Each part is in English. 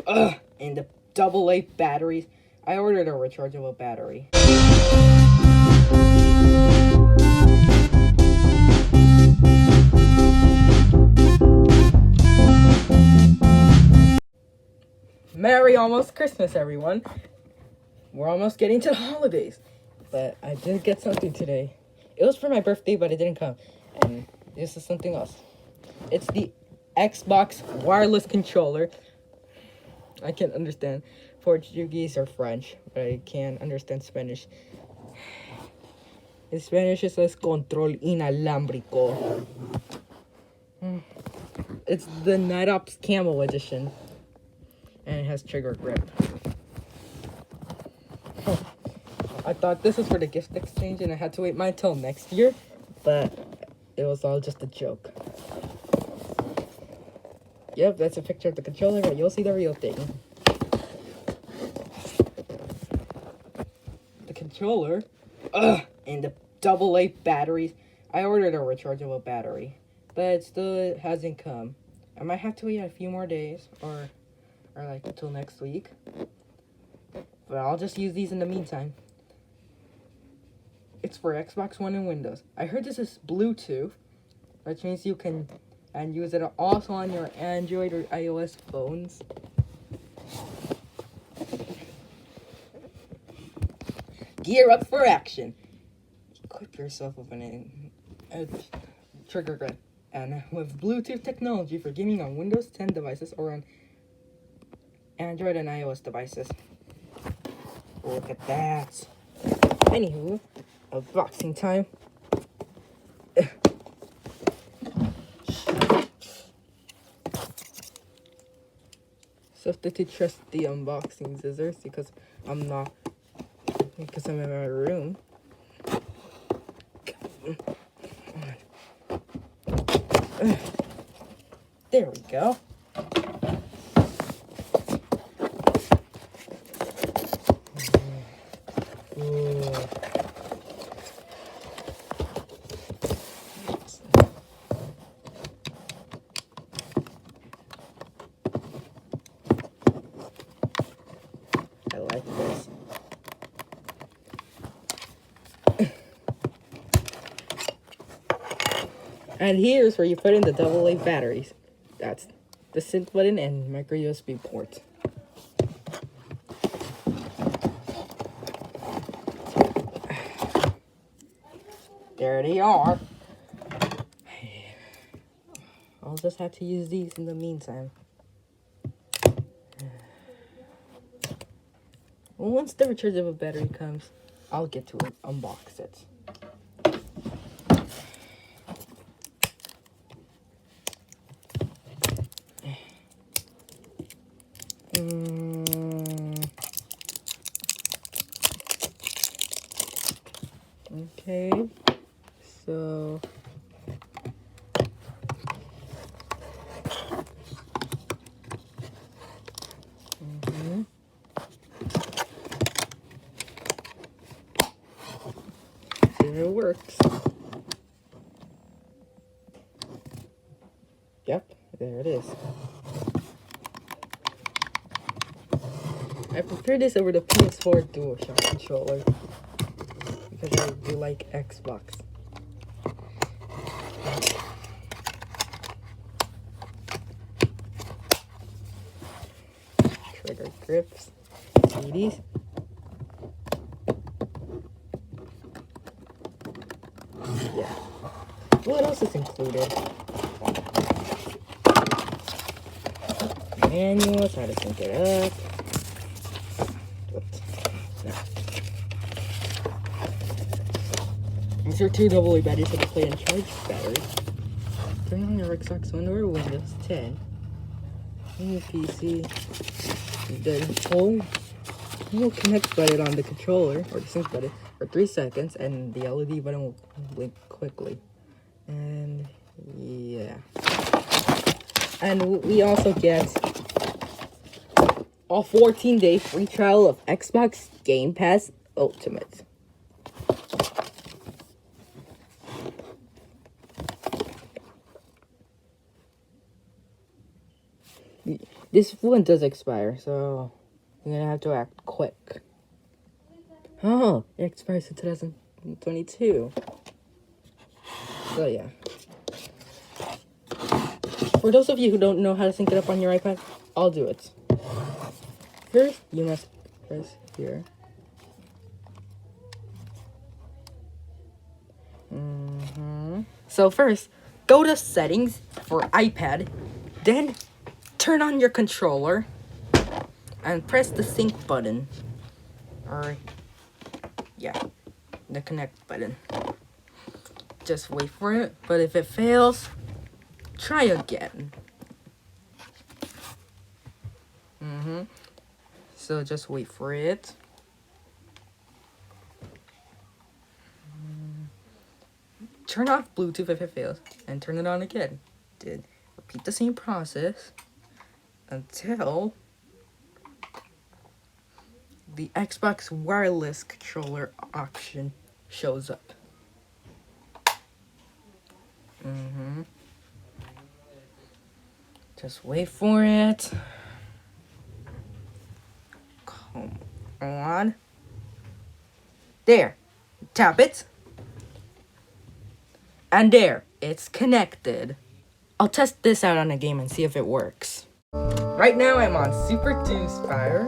And the AA batteries. I ordered a rechargeable battery. Merry almost Christmas, everyone. We're almost getting to the holidays. But I did get something today. It was for my birthday, but it didn't come. And this is something else. It's the Xbox wireless controller. I can't understand Portuguese or French, but I can understand Spanish. In Spanish it says control inalámbrico. It's the Night Ops Camo edition. And it has trigger grip. I thought this was for the gift exchange and I had to wait until next year, but it was all just a joke. Yep, that's a picture of the controller, but you'll see the real thing. The controller, and the AA batteries. I ordered a rechargeable battery, but it still hasn't come. I might have to wait a few more days, or like until next week. But I'll just use these in the meantime. It's for Xbox One and Windows. I heard this is Bluetooth, which means you can use it also on your Android or iOS phones. Gear up for action. Equip yourself with a trigger grip and with Bluetooth technology for gaming on Windows 10 devices or on Android and iOS devices. Look at that. Anywho, unboxing time. So have to trust the unboxing scissors because I'm in my room. There we go. I like this. And here's where you put in the AA batteries. That's the sync button and micro USB port. There they are. I'll just have to use these in the meantime. Well, once the rechargeable battery comes, I'll get to it, unbox it. Okay, so here it works. Yep, there it is. I prefer this over the PS4 DualShock controller because I do like Xbox. Trigger grips. See these? Yeah. What else is included? Manuals, how to sync it up. These are two AA batteries for the play and charge batteries. Turn on your Xbox One or Windows 10. On your PC. The whole connect button on the controller, or the sync button, for 3 seconds, and the LED button will blink quickly. And yeah. And we also get a 14-day free trial of Xbox Game Pass Ultimate. This one does expire, so I'm gonna have to act quick. Oh, it expires in 2022. So yeah. For those of you who don't know how to sync it up on your iPad, I'll do it. First, you must press here. So first, go to settings for iPad, then turn on your controller and press the sync button. Or, yeah, the connect button. Just wait for it, but if it fails, try again. So just wait for it. Turn off Bluetooth if it fails, and turn it on again. Then repeat the same process until the Xbox wireless controller option shows up. Just wait for it. Come on. There. Tap it. And there. It's connected. I'll test this out on a game and see if it works. Right now I'm on Super Doomspire.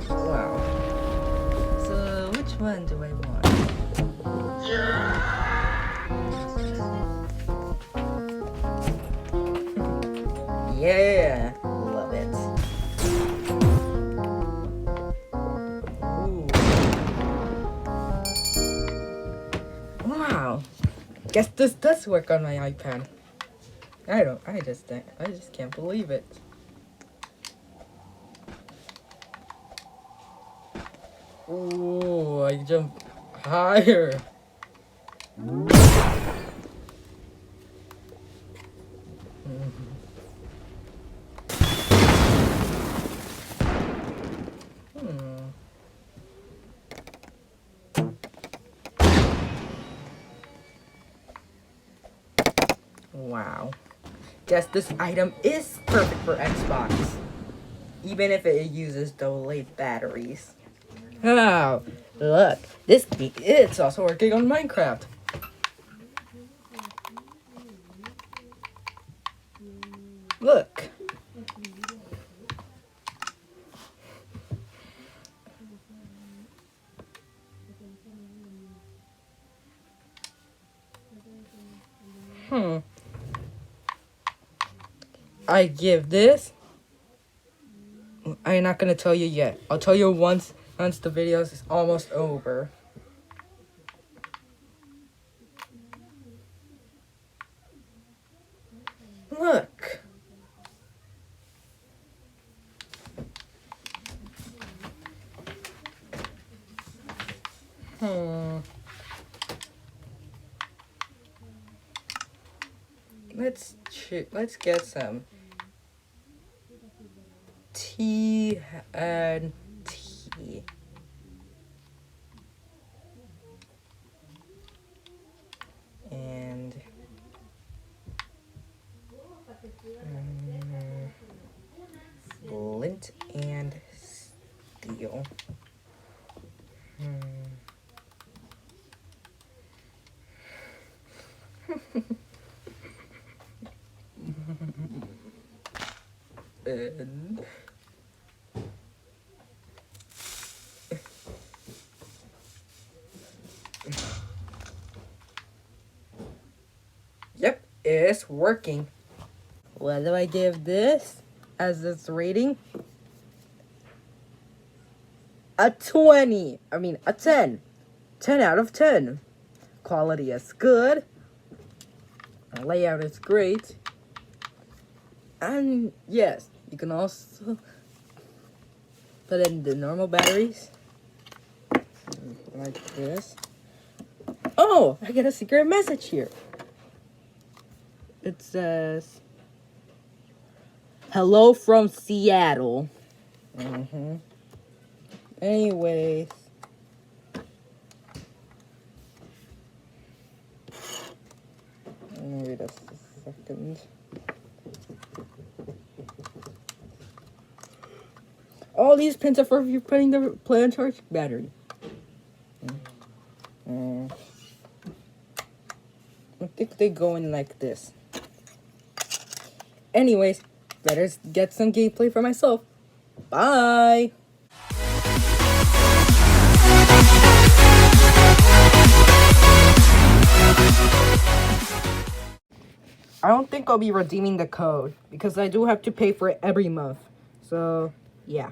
Wow. So which one do I want? Yeah, love it. Ooh. Wow. Guess this does work on my iPad. I just can't believe it. Ooh, I jumped higher. Wow. Guess this item is perfect for Xbox, even if it uses delayed batteries. Oh, look, it's also working on Minecraft. Look. I give this. I'm not gonna tell you yet. I'll tell you once the video is almost over. Look. Let's get some tea and tea. And flint and steel. And yep, it's working. What do I give this as its rating? A 20. I mean, a 10. 10 out of 10. Quality is good. Layout is great. And yes, you can also put in the normal batteries. Like this. Oh, I get a secret message here. It says, "Hello from Seattle." Anyways. Let me read this. second. All these pins are for if you're putting the play on charge battery. I think they go in like this. Anyways, better get some gameplay for myself. Bye! I don't think I'll be redeeming the code because I do have to pay for it every month. So, yeah.